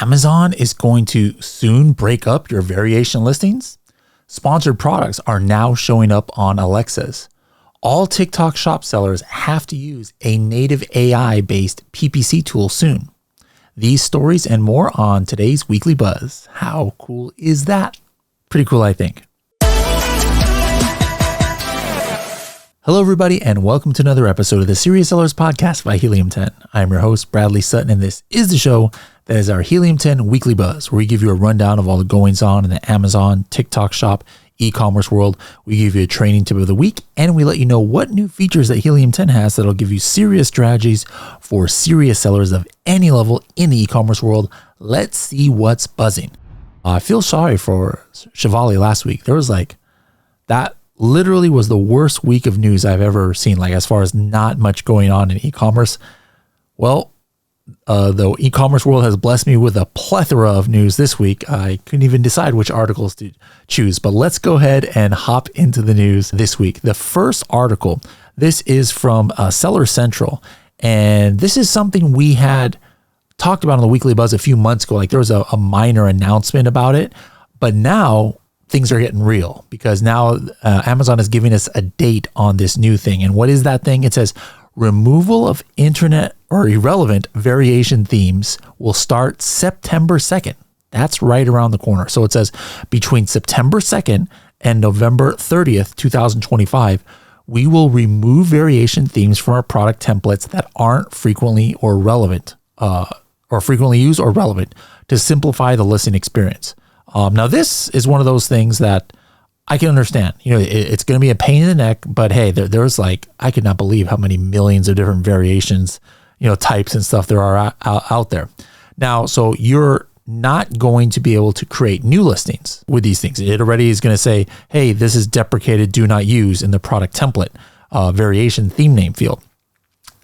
Amazon is going to soon break up your variation listings. Sponsored products are now showing up on Alexas. All TikTok shop sellers have to use a native AI-based PPC tool soon. These stories and more on today's Weekly Buzz. How cool is that? Pretty cool, I think. Hello, everybody, and welcome to another episode of the Serious Sellers Podcast by Helium 10. I'm your host, Bradley Sutton, and this is the show that is our Helium 10 Weekly Buzz, where we give you a rundown of all the goings on in the Amazon, TikTok shop, e-commerce world. We give you a training tip of the week, and we let you know what new features that Helium 10 has that'll give you serious strategies for serious sellers of any level in the e-commerce world. Let's see what's buzzing. I feel sorry for Shivali last week. There was that literally was the worst week of news I've ever seen, as far as not much going on in e-commerce. Well, the e-commerce world has blessed me with a plethora of news this week. I couldn't even decide which articles to choose, but let's go ahead and hop into the news this week. The first article, this is from Seller Central, and this is something we had talked about on the Weekly Buzz a few months ago. There was a minor announcement about it, but now things are getting real because now Amazon is giving us a date on this new thing. And what is that thing? It says removal of internet or irrelevant variation themes will start September 2nd. That's right around the corner. So it says between September 2nd and November 30th, 2025, we will remove variation themes from our product templates that aren't frequently or relevant, or frequently used or relevant to simplify the listing experience. Now, this is one of those things that I can understand. It's going to be a pain in the neck, but hey, there's I could not believe how many millions of different variations, types and stuff there are out there. Now, so you're not going to be able to create new listings with these things. It already is going to say, hey, this is deprecated, do not use in the product template variation theme name field.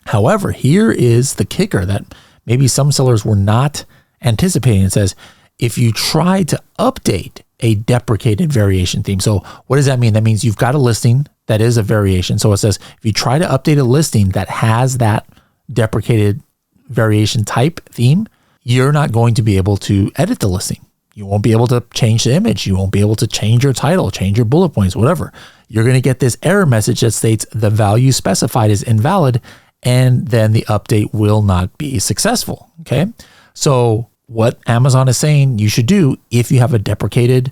However, here is the kicker that maybe some sellers were not anticipating. It says, if you try to update a deprecated variation theme. So what does that mean? That means you've got a listing that is a variation. So it says, if you try to update a listing that has that deprecated variation type theme, you're not going to be able to edit the listing. You won't be able to change the image. You won't be able to change your title, change your bullet points, whatever. You're going to get this error message that states the value specified is invalid, and then the update will not be successful. Okay. So what Amazon is saying you should do if you have a deprecated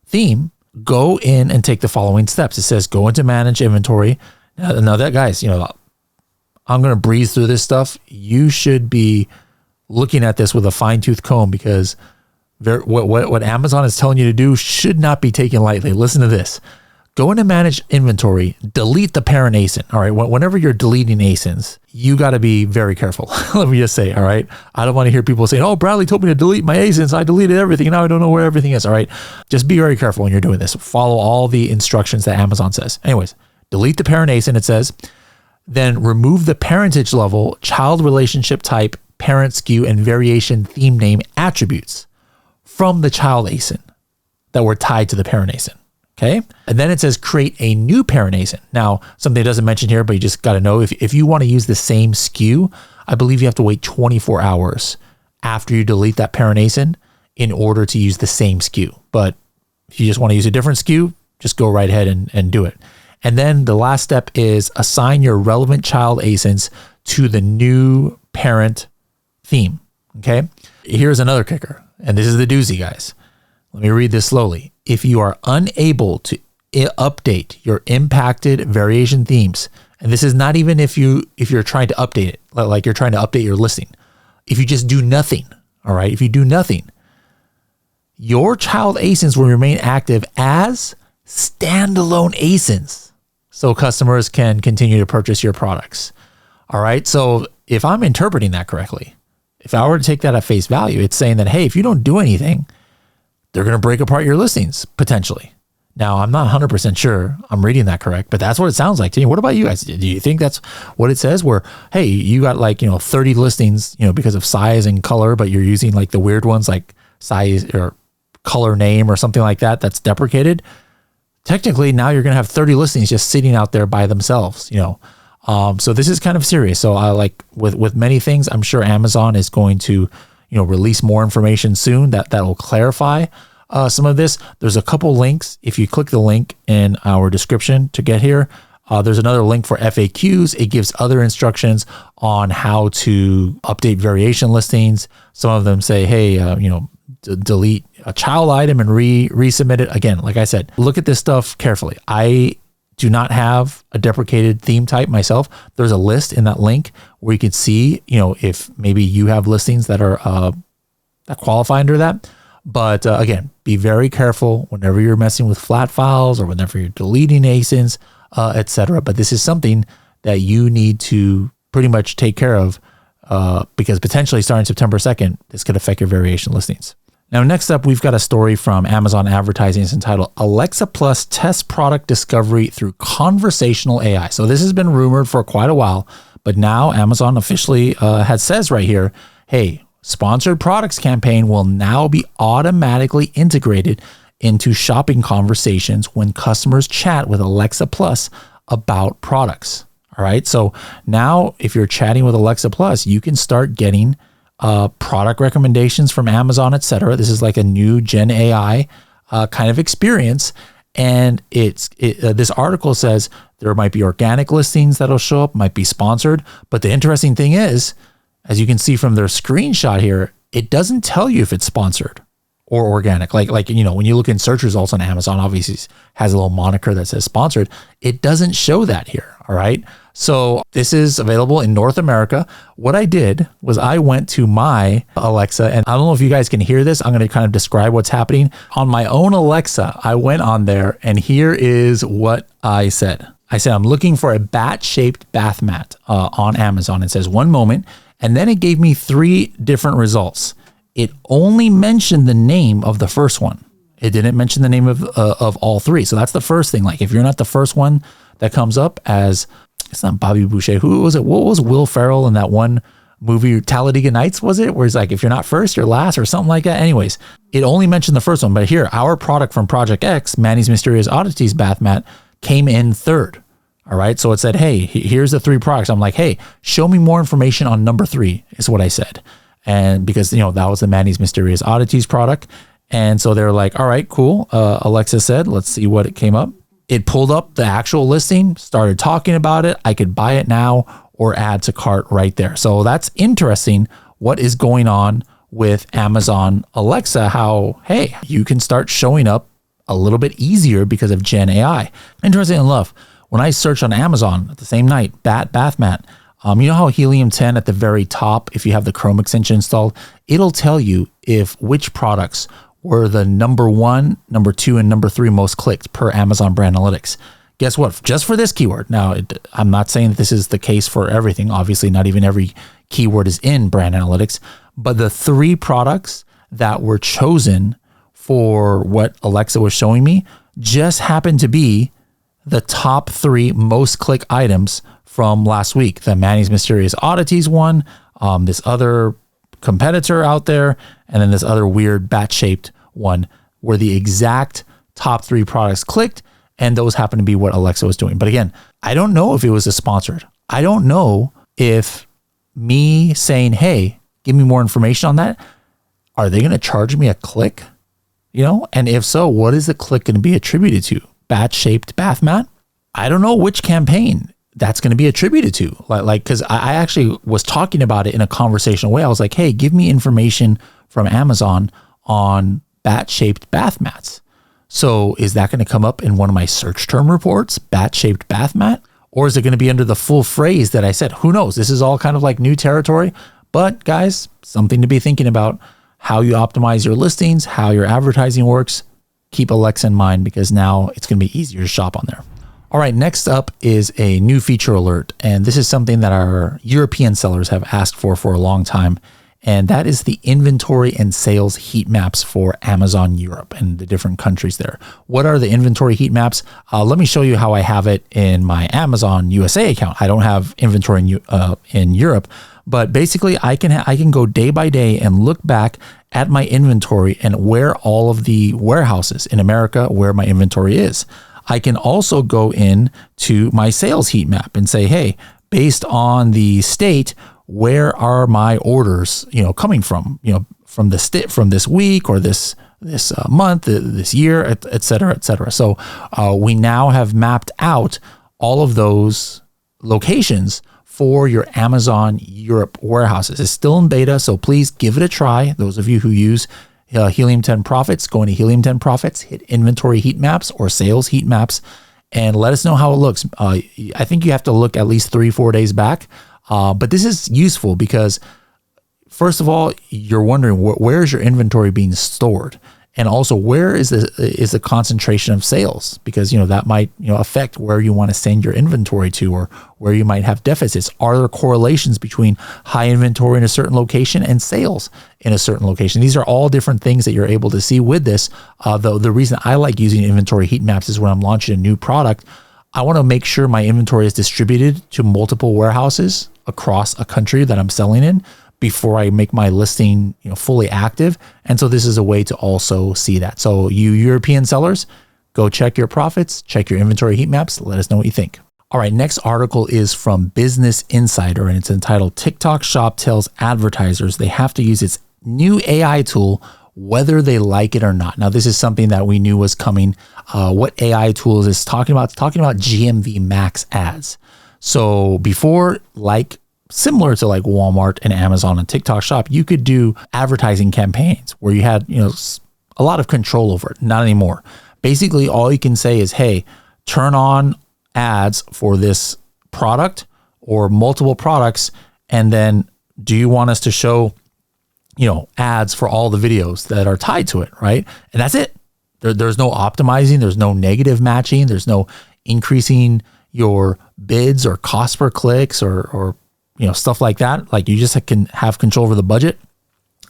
theme, go in and take the following steps. It says go into manage inventory. Now that guys, I'm going to breeze through this stuff. You should be looking at this with a fine tooth comb because what Amazon is telling you to do should not be taken lightly. Listen to this. Go into manage inventory, delete the parent ASIN. All right. Whenever you're deleting ASINs, you got to be very careful. Let me just say, all right. I don't want to hear people saying, oh, Bradley told me to delete my ASINs. I deleted everything. Now I don't know where everything is. All right. Just be very careful when you're doing this. Follow all the instructions that Amazon says. Anyways, delete the parent ASIN. It says, then remove the parentage level, child relationship type, parent SKU, and variation theme name attributes from the child ASIN that were tied to the parent ASIN. Okay. And then it says create a new parent ASIN. Now, something it doesn't mention here, but you just got to know if you want to use the same SKU, I believe you have to wait 24 hours after you delete that parent ASIN in order to use the same SKU. But if you just want to use a different SKU, just go right ahead and do it. And then the last step is assign your relevant child ASINs to the new parent theme. Okay. Here's another kicker. And this is the doozy, guys. Let me read this slowly. If you are unable to update your impacted variation themes, and this is not even if you're trying to update it, like you're trying to update your listing. If you just do nothing, all right, if you do nothing, your child ASINs will remain active as standalone ASINs so customers can continue to purchase your products. All right, so if I'm interpreting that correctly, if I were to take that at face value, it's saying that, hey, if you don't do anything, they're going to break apart your listings potentially. Now, I'm not 100% sure I'm reading that correct, but that's what it sounds like to me. What about you guys? Do you think that's what it says where, hey, you got 30 listings, because of size and color, but you're using the weird ones like size or color name or something like that that's deprecated? Technically, now you're going to have 30 listings just sitting out there by themselves, So this is kind of serious. So with many things, I'm sure Amazon is going to, release more information soon that will clarify some of this. There's a couple links. If you click the link in our description to get here, there's another link for FAQs. It gives other instructions on how to update variation listings. Some of them say, hey, delete a child item and resubmit it. Again, like I said, look at this stuff carefully. I do not have a deprecated theme type myself. There's a list in that link where you can see, if maybe you have listings that are that qualify under that. But again, be very careful whenever you're messing with flat files or whenever you're deleting ASINs, etc. But this is something that you need to pretty much take care of because potentially starting September 2nd, this could affect your variation listings. Now, next up, we've got a story from Amazon Advertising. It's entitled Alexa Plus Tests Product Discovery Through Conversational AI. So this has been rumored for quite a while, but now Amazon officially says right here, hey, sponsored products campaign will now be automatically integrated into shopping conversations when customers chat with Alexa Plus about products. All right. So now if you're chatting with Alexa Plus, you can start getting product recommendations from Amazon, etc. This is like a new Gen AI kind of experience. And this article says there might be organic listings that'll show up, might be sponsored. But the interesting thing is, as you can see from their screenshot here, it doesn't tell you if it's sponsored or organic. Like when you look in search results on Amazon, obviously it has a little moniker that says sponsored. It doesn't show that here. All right. So this is available in North America. What I did was I went to my Alexa, and I don't know if you guys can hear this. I'm going to kind of describe what's happening. On my own Alexa, I went on there, and here is what I said. I said, I'm looking for a bat-shaped bath mat on Amazon. It says 1 moment, and then it gave me 3 different results. It only mentioned the name of the first one. It didn't mention the name of all 3. So that's the first thing. Like if you're not the first one that comes up as, it's not Bobby Boucher. Who was it? What was Will Ferrell in that one movie, Talladega Nights, was it? Where he's like, if you're not first, you're last or something like that. Anyways, it only mentioned the first one. But here, our product from Project X, Manny's Mysterious Oddities bath mat, came in 3rd. All right. So it said, hey, here's the 3 products. I'm like, hey, show me more information on number 3 is what I said. And because, that was the Manny's Mysterious Oddities product. And so they're like, all right, cool. Alexa said, let's see what it came up. It pulled up the actual listing, started talking about it. I could buy it now or add to cart right there. So that's interesting. What is going on with Amazon Alexa? How, hey, you can start showing up a little bit easier because of Gen AI. Interesting enough, when I search on Amazon at the same night, bath mat, you know how Helium 10 at the very top, if you have the Chrome extension installed, it'll tell you which products were the number 1, number 2, and number 3 most clicked per Amazon Brand Analytics. Guess what? Just for this keyword. Now, I'm not saying that this is the case for everything. Obviously, not even every keyword is in Brand Analytics. But the 3 products that were chosen for what Alexa was showing me just happened to be the top 3 most clicked items from last week. The Manny's Mysterious Oddities one, this other competitor out there, and then this other weird bat-shaped one were the exact top 3 products clicked, and those happen to be what Alexa was doing. But again, I don't know if it was a sponsored. I don't know if me saying, hey, give me more information on that, are they going to charge me a click? And if so, what is the click going to be attributed to? Bat-shaped bath mat? I don't know which campaign that's going to be attributed to. Because I actually was talking about it in a conversational way. I was like, hey, give me information from Amazon on bat-shaped bath mats. So is that going to come up in one of my search term reports, bat-shaped bath mat? Or is it going to be under the full phrase that I said? Who knows? This is all kind of like new territory. But guys, something to be thinking about, how you optimize your listings, how your advertising works. Keep Alexa in mind because now it's going to be easier to shop on there. All right, next up is a new feature alert. And this is something that our European sellers have asked for a long time. And that is the inventory and sales heat maps for Amazon Europe and the different countries there. What are the inventory heat maps? Let me show you how I have it in my Amazon USA account. I don't have inventory in Europe, but basically I can go day by day and look back at my inventory and where all of the warehouses in America, where my inventory is. I can also go in to my sales heat map and say, hey, based on the state, where are my orders, coming from, from this week or this month, this year, et cetera, et cetera. So we now have mapped out all of those locations for your Amazon Europe warehouses. It's still in beta, so please give it a try. Those of you who use Helium 10 Profits, go into Helium 10 Profits, hit inventory heat maps or sales heat maps, and let us know how it looks. I think you have to look at least 3-4 days back, but this is useful because first of all, you're wondering where is your inventory being stored? And also, where is the concentration of sales? Because, that might, affect where you want to send your inventory to or where you might have deficits. Are there correlations between high inventory in a certain location and sales in a certain location? These are all different things that you're able to see with this. Though the reason I like using inventory heat maps is when I'm launching a new product, I want to make sure my inventory is distributed to multiple warehouses across a country that I'm selling in before I make my listing, fully active. And so this is a way to also see that. So you European sellers, go check your profits, check your inventory heat maps. Let us know what you think. All right, next article is from Business Insider, and it's entitled TikTok Shop Tells Advertisers They Have to Use Its New AI Tool whether they like it or not. Now, this is something that we knew was coming. What AI tool is this talking about? It's talking about GMV max ads. So before, similar to like Walmart and Amazon and TikTok Shop, you could do advertising campaigns where you had, a lot of control over it. Not anymore. Basically, all you can say is, hey, turn on ads for this product or multiple products. And then do you want us to show, ads for all the videos that are tied to it, right? And that's it. There's no optimizing. There's no negative matching. There's no increasing your bids or cost per clicks or stuff like that. Like you just can have control over the budget,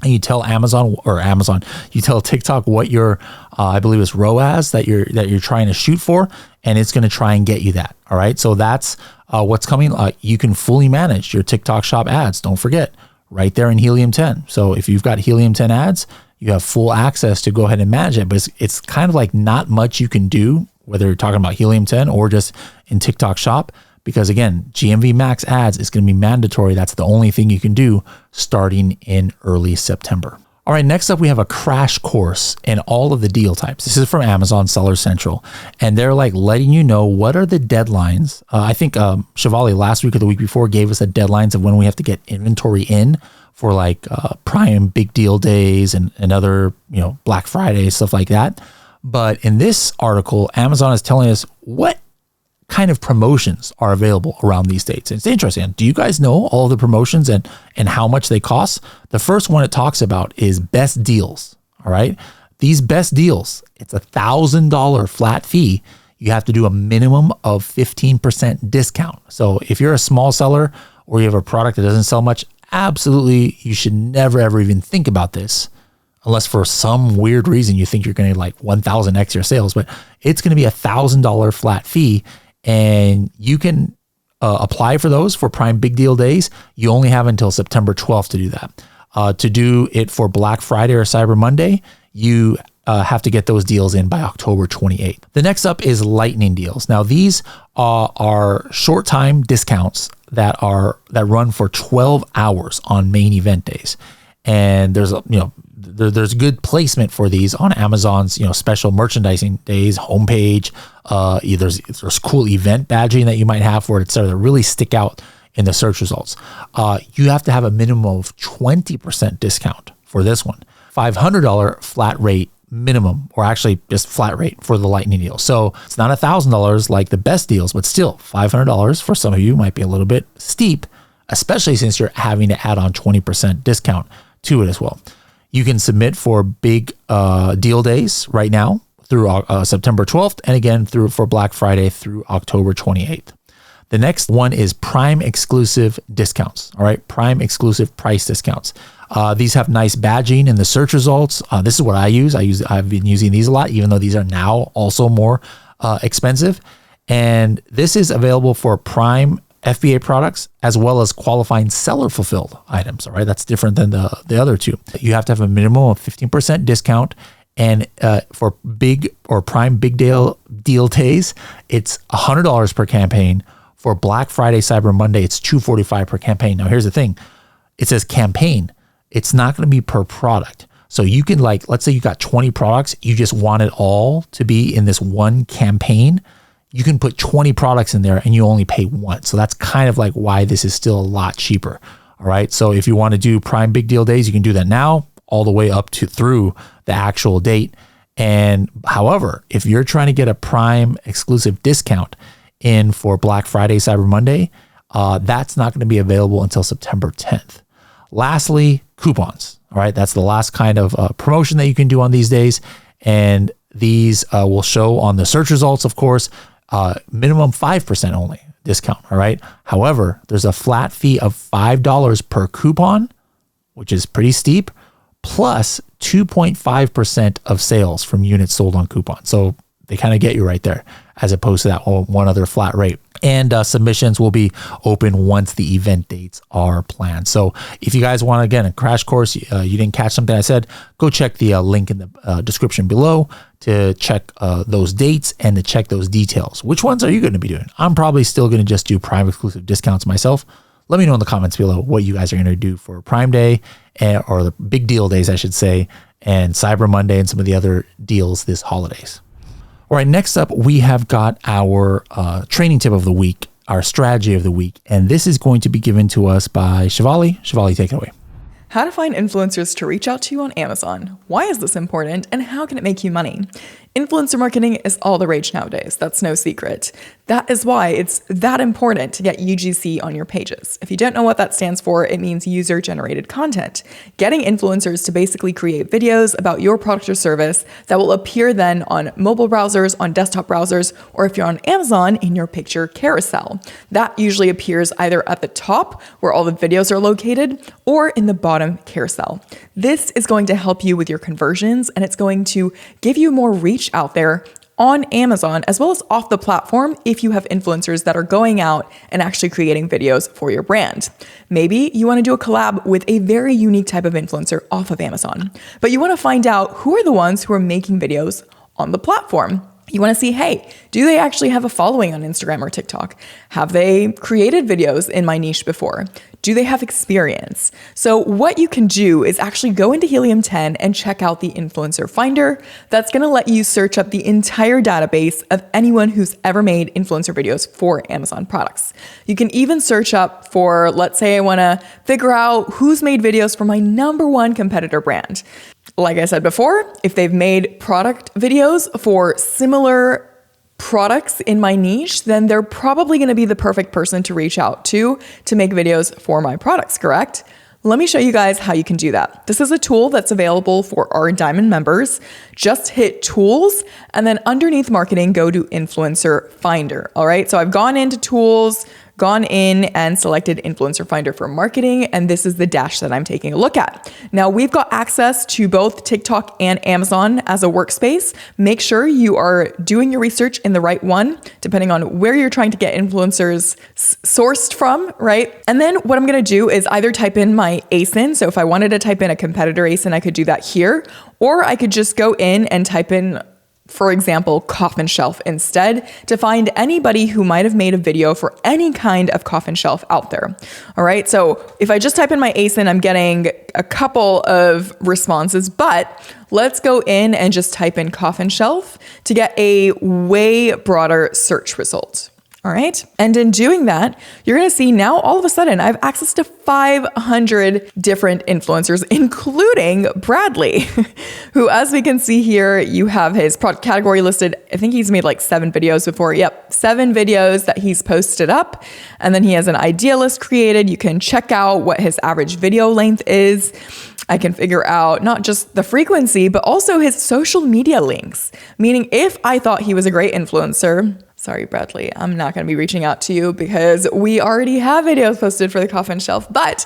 and you tell you tell TikTok what your, I believe it's ROAS that you're trying to shoot for, and it's going to try and get you that. All right. So that's what's coming. You can fully manage your TikTok Shop ads. Don't forget, right there in Helium 10. So if you've got Helium 10 ads, you have full access to go ahead and manage it. But it's kind of like not much you can do, whether you're talking about Helium 10 or just in TikTok Shop. Because again, GMV max ads is going to be mandatory. That's the only thing you can do starting in early September. All right, next up, we have a crash course in all of the deal types. This is from Amazon Seller Central, and they're letting you know what are the deadlines. I think Shivali last week or the week before gave us the deadlines of when we have to get inventory in for Prime Big Deal Days and other, Black Friday, stuff like that. But in this article, Amazon is telling us what kind of promotions are available around these dates. It's interesting. Do you guys know all of the promotions and how much they cost? The first one it talks about is best deals. All right. These best deals, it's $1,000 flat fee. You have to do a minimum of 15% discount. So if you're a small seller or you have a product that doesn't sell much, absolutely, you should never, ever even think about this. Unless for some weird reason you think you're going to 1,000x your sales, but it's going to be $1,000 flat fee. And you can apply for those for Prime Big Deal Days. You only have until September 12th to do that. To do it for Black Friday or Cyber Monday, you have to get those deals in by October 28th. The next up is lightning deals. Now, these are short time discounts that run for 12 hours on main event days. And there's good placement for these on Amazon's, special merchandising days, homepage. There's cool event badging that you might have for it, et cetera, that really stick out in the search results. You have to have a minimum of 20% discount for this one. $500 flat rate minimum, or actually just flat rate for the lightning deal. So it's not $1,000 like the best deals, but still $500 for some of you might be a little bit steep, especially since you're having to add on 20% discount to it as well. You can submit for big deal days right now through September 12th, and again for Black Friday through October 28th. The next one is Prime exclusive discounts. All right, Prime exclusive price discounts. These have nice badging in the search results. This is what I use. I've been using these a lot, even though these are now also more expensive. And this is available for Prime FBA products as well as qualifying seller fulfilled items. All right, that's different than the other two. You have to have a minimum of 15% discount. And for big or Prime Big Deal Days, it's $100 per campaign For Black Friday, Cyber Monday, it's $245 per campaign. Now, here's the thing. It says campaign. It's not going to be per product. So you can let's say you got 20 products. You just want it all to be in this one campaign. You can put 20 products in there and you only pay once. So that's kind of why this is still a lot cheaper. All right. So if you want to do Prime Big Deal Days, you can do that now all the way up to through the actual date. And however, if you're trying to get a Prime exclusive discount in for Black Friday, Cyber Monday, that's not going to be available until September 10th. Lastly, coupons. All right. That's the last kind of promotion that you can do on these days. And these will show on the search results, of course, minimum 5% only discount. All right. However, there's a flat fee of $5 per coupon, which is pretty steep, plus 2.5% of sales from units sold on coupon. So they kind of get you right there, as opposed to that one other flat rate. And submissions will be open once the event dates are planned. So if you guys want, again, a crash course, you didn't catch something I said, go check the link in the description below to check those dates and to check those details. Which ones are you going to be doing? I'm probably still going to just do Prime exclusive discounts myself. Let me know in the comments below what you guys are going to do for Prime Day or the big deal days, I should say, and Cyber Monday and some of the other deals this holidays. All right, next up, we have got our training tip of the week, our strategy of the week, and this is going to be given to us by Shivali. Shivali, take it away. How to find influencers to reach out to you on Amazon. Why is this important and how can it make you money? Influencer marketing is all the rage nowadays. That's no secret. That is why it's that important to get UGC on your pages. If you don't know what that stands for, it means user-generated content. Getting influencers to basically create videos about your product or service that will appear then on mobile browsers, on desktop browsers, or if you're on Amazon, in your picture carousel. That usually appears either at the top, where all the videos are located, or in the bottom carousel. This is going to help you with your conversions, and it's going to give you more reach out there on Amazon as well as off the platform if you have influencers that are going out and actually creating videos for your brand. Maybe you want to do a collab with a very unique type of influencer off of Amazon, but you want to find out who are the ones who are making videos on the platform. You want to see, hey, do they actually have a following on Instagram or TikTok? Have they created videos in my niche before? Do they have experience? So what you can do is actually go into Helium 10 and check out the influencer finder. That's going to let you search up the entire database of anyone who's ever made influencer videos for Amazon products. You can even search up for, let's say I want to figure out who's made videos for my #1 competitor brand. Like I said before, if they've made product videos for similar products in my niche, then they're probably going to be the perfect person to reach out to make videos for my products, correct? Let me show you guys how you can do that. This is a tool that's available for our Diamond members. Just hit Tools, and then underneath Marketing, go to Influencer Finder. All right, so I've gone into Tools, gone in and selected Influencer Finder for marketing, and this is the dash that I'm taking a look at. Now, we've got access to both TikTok and Amazon as a workspace. Make sure you are doing your research in the right one, depending on where you're trying to get influencers sourced from, right? And then what I'm gonna do is either type in my ASIN, so if I wanted to type in a competitor ASIN, I could do that here, or I could just go in and type in, for example, coffin shelf instead, to find anybody who might have made a video for any kind of coffin shelf out there. All right, so if I just type in my ASIN, I'm getting a couple of responses, but let's go in and just type in coffin shelf to get a way broader search result. All right. And in doing that, you're going to see now all of a sudden I have access to 500 different influencers, including Bradley, who, as we can see here, you have his product category listed. I think he's made like 7 videos before. Yep. 7 videos that he's posted up. And then he has an idea list created. You can check out what his average video length is. I can figure out not just the frequency, but also his social media links. Meaning if I thought he was a great influencer, sorry, Bradley, I'm not going to be reaching out to you because we already have videos posted for the coffin shelf. But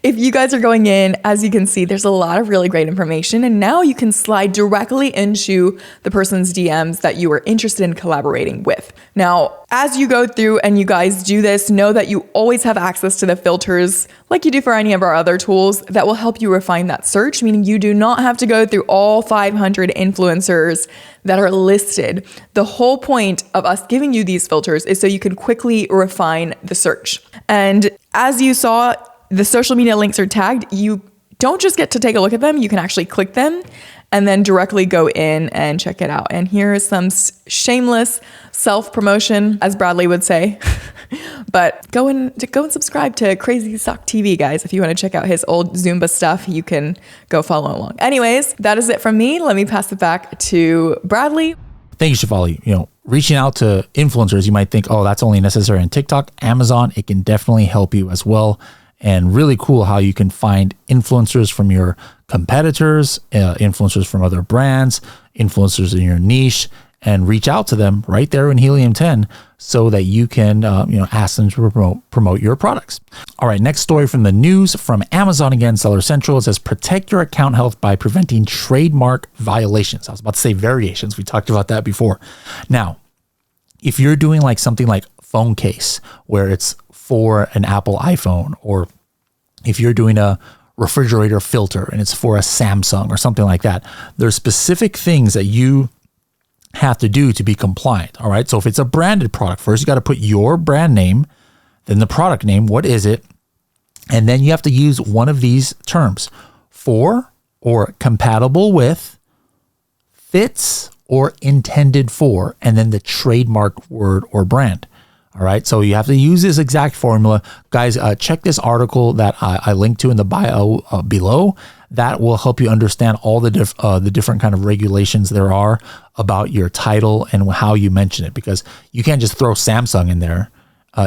if you guys are going in, as you can see, there's a lot of really great information. And now you can slide directly into the person's DMs that you are interested in collaborating with. Now, as you go through and you guys do this, know that you always have access to the filters like you do for any of our other tools that will help you refine that search, meaning you do not have to go through all 500 influencers that are listed. The whole point of us giving you these filters is so you can quickly refine the search. And as you saw, the social media links are tagged. You don't just get to take a look at them, you can actually click them and then directly go in and check it out. And here is some shameless self-promotion, as Bradley would say. But go and subscribe to Crazy Sock TV, guys. If you want to check out his old Zumba stuff, you can go follow along. Anyways, that is it from me. Let me pass it back to Bradley. Thank you, Shefali. Reaching out to influencers, you might think, oh, that's only necessary in TikTok. Amazon, it can definitely help you as well. And really cool how you can find influencers from your competitors, influencers from other brands, influencers in your niche, and reach out to them right there in Helium 10 so that you can ask them to promote your products. All right, next story from the news from Amazon again, Seller Central. It says, protect your account health by preventing trademark violations. I was about to say variations. We talked about that before. Now, if you're doing like something like phone case where it's for an Apple iPhone, or if you're doing a refrigerator filter and it's for a Samsung or something like that, there's specific things that you have to do to be compliant. All right. So if it's a branded product, first you got to put your brand name, then the product name, what is it? And then you have to use one of these terms: for, or compatible with, fits, or intended for, and then the trademark word or brand. All right, so you have to use this exact formula. Guys, check this article that I linked to in the bio below. That will help you understand all the different kind of regulations there are about your title and how you mention it, because you can't just throw Samsung in there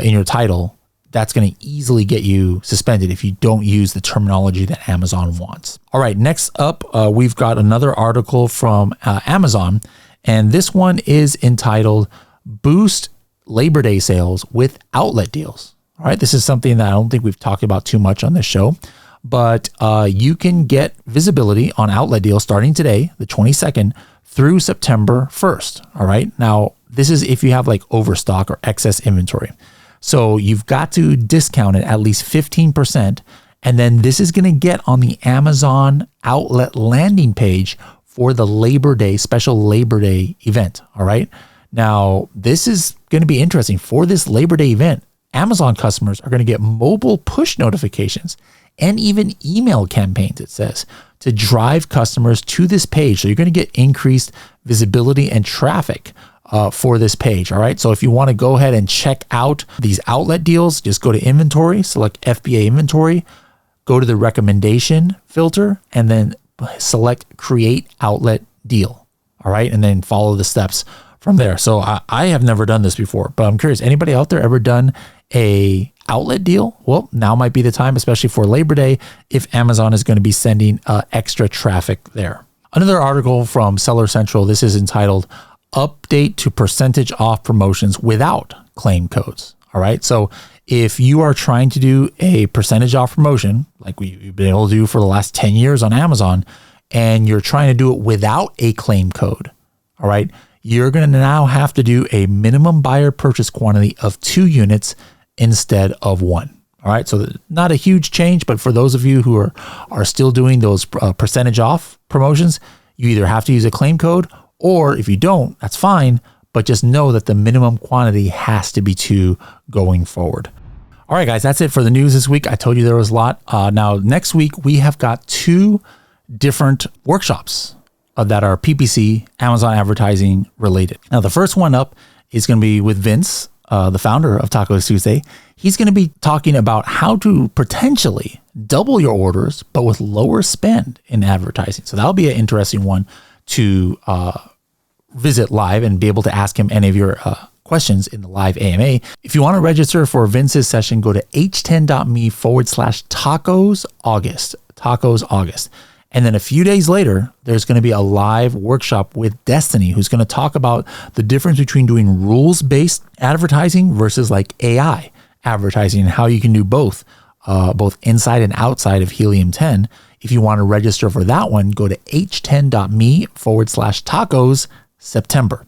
in your title. That's going to easily get you suspended if you don't use the terminology that Amazon wants. All right, next up, we've got another article from Amazon, and this one is entitled Boost Labor Day Sales with Outlet Deals. All right, this is something that I don't think we've talked about too much on this show, but you can get visibility on outlet deals starting today, the 22nd, through September 1st. All right, now this is if you have like overstock or excess inventory. So you've got to discount it at least 15%. And then this is going to get on the Amazon outlet landing page for the special Labor Day event. All right. Now, this is going to be interesting. For this Labor Day event, Amazon customers are going to get mobile push notifications and even email campaigns, it says, to drive customers to this page. So you're going to get increased visibility and traffic for this page. All right. So if you want to go ahead and check out these outlet deals, just go to inventory, select FBA inventory, go to the recommendation filter, and then select create outlet deal. All right. And then follow the steps from there. So I have never done this before, but I'm curious, anybody out there ever done a outlet deal? Well, now might be the time, especially for Labor Day, if Amazon is going to be sending extra traffic there. Another article from Seller Central. This is entitled Update to Percentage Off Promotions Without Claim Codes. All right. So if you are trying to do a percentage off promotion, like we've been able to do for the last 10 years on Amazon, and you're trying to do it without a claim code, all right, you're going to now have to do a minimum buyer purchase quantity of 2 units instead of 1. All right. So not a huge change, but for those of you who are still doing those percentage off promotions, you either have to use a claim code, or if you don't, that's fine. But just know that the minimum quantity has to be 2 going forward. All right, guys, that's it for the news this week. I told you there was a lot. Now, next week, we have got 2 different workshops that are PPC, Amazon advertising related. Now, the first one up is going to be with Vince, the founder of Tacos Tuesday. He's going to be talking about how to potentially double your orders, but with lower spend in advertising. So that'll be an interesting one to visit live and be able to ask him any of your questions in the live AMA. If you want to register for Vince's session, go to h10.me/tacos August. And then a few days later, there's going to be a live workshop with Destiny, who's going to talk about the difference between doing rules-based advertising versus like AI advertising, and how you can do both inside and outside of Helium 10. If you want to register for that one, go to h10.me/tacos September.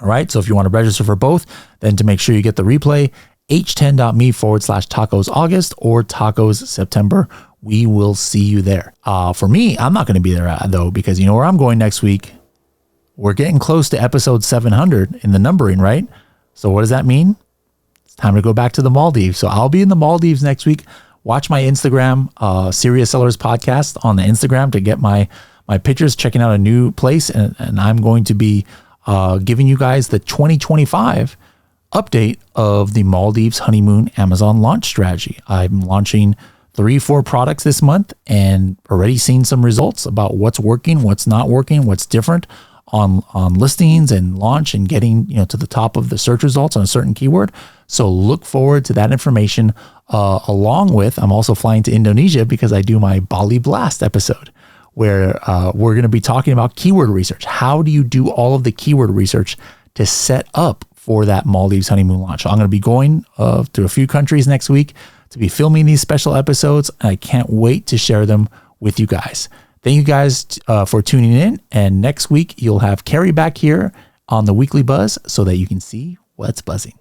All right. So if you want to register for both, then to make sure you get the replay, h10.me/tacos August or tacos September. We will see you there. For me, I'm not going to be there though, because you know where I'm going next week. We're getting close to episode 700 in the numbering, right? So what does that mean? It's time to go back to the Maldives. So I'll be in the Maldives next week. Watch my Instagram, Serious Sellers Podcast on the Instagram to get my pictures, checking out a new place. And I'm going to be giving you guys the 2025 update of the Maldives honeymoon Amazon launch strategy. I'm launching 3-4 products this month and already seen some results about what's working, what's not working, what's different on listings and launch and getting, to the top of the search results on a certain keyword. So look forward to that information. Along with, I'm also flying to Indonesia because I do my Bali Blast episode where we're going to be talking about keyword research. How do you do all of the keyword research to set up for that Maldives honeymoon launch? So I'm going to be going to a few countries next week to be filming these special episodes. And I can't wait to share them with you guys. Thank you guys for tuning in. And next week, you'll have Carrie back here on the Weekly Buzz so that you can see what's buzzing.